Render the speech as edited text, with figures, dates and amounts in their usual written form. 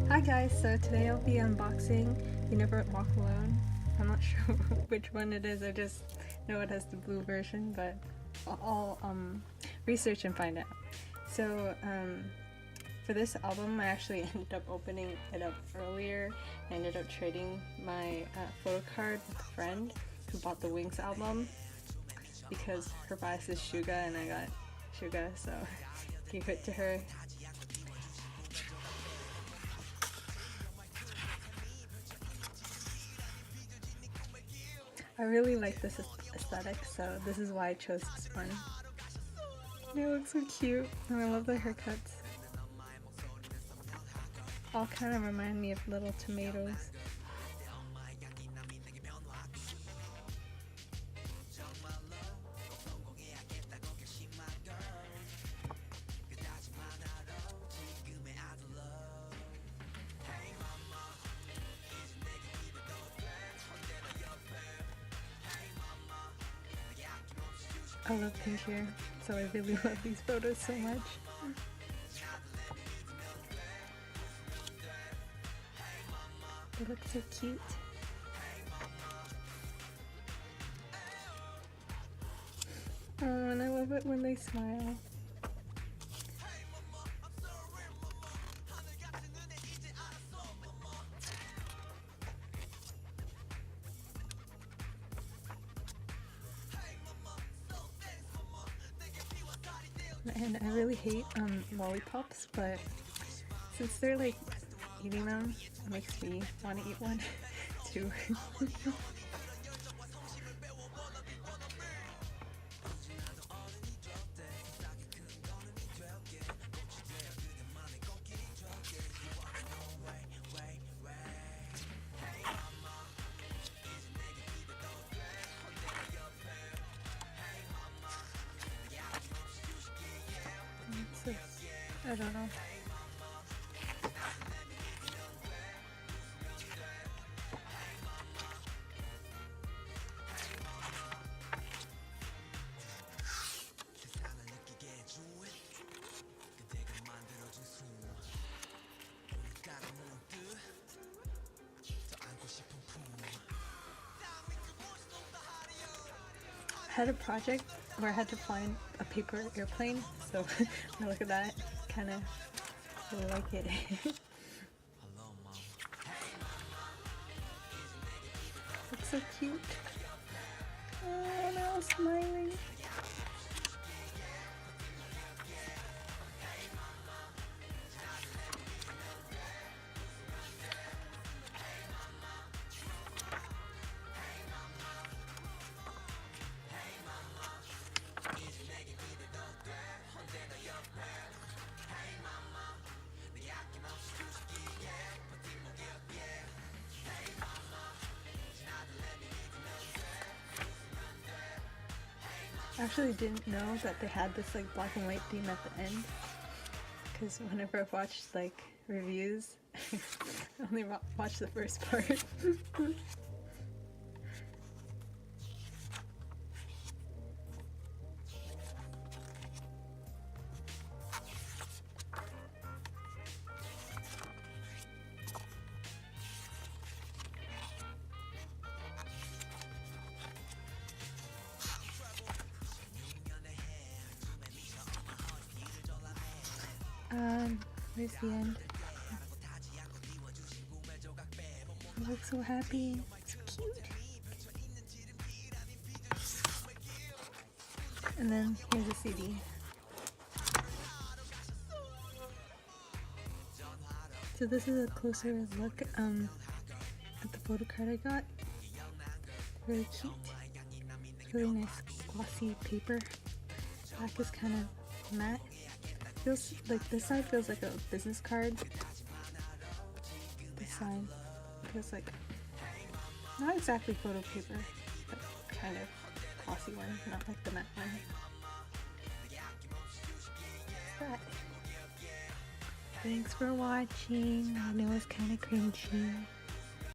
Hi guys, so today I'll be unboxing You Never Walk Alone. I'm not sure which one it is, I just know it has the blue version, but I'll research and find out. So for this album, I actually ended up opening it up earlier. I ended up trading my photo card with a friend who bought the Wings album because her bias is Suga and I got Suga, so gave it to her. I really like this aesthetic, so this is why I chose this one. They look so cute, and I love the haircuts. All kind of remind me of little tomatoes. I love pink hair, so I really love these photos so much. They look so cute. Oh, and I love it when they smile. And I really hate lollipops, but since they're like eating them, it makes me want to eat one too. So, I don't know. I had a project where I had to find a paper airplane, so I look at that, kind of really like it. Looks so cute. Oh, they're all smiling. I actually didn't know that they had this like black and white theme at the end, because whenever I've watched like reviews, I only watched the first part. Where's the end? You look so happy. It's cute. And then here's the CD. So this is a closer look at the photo card I got. Really cute. Really nice glossy paper. Back is kind of matte. Feels like this side feels like a business card. This side feels like not exactly photo paper, but kind of glossy one, not like the matte one. But thanks for watching. I know it's kind of cringy.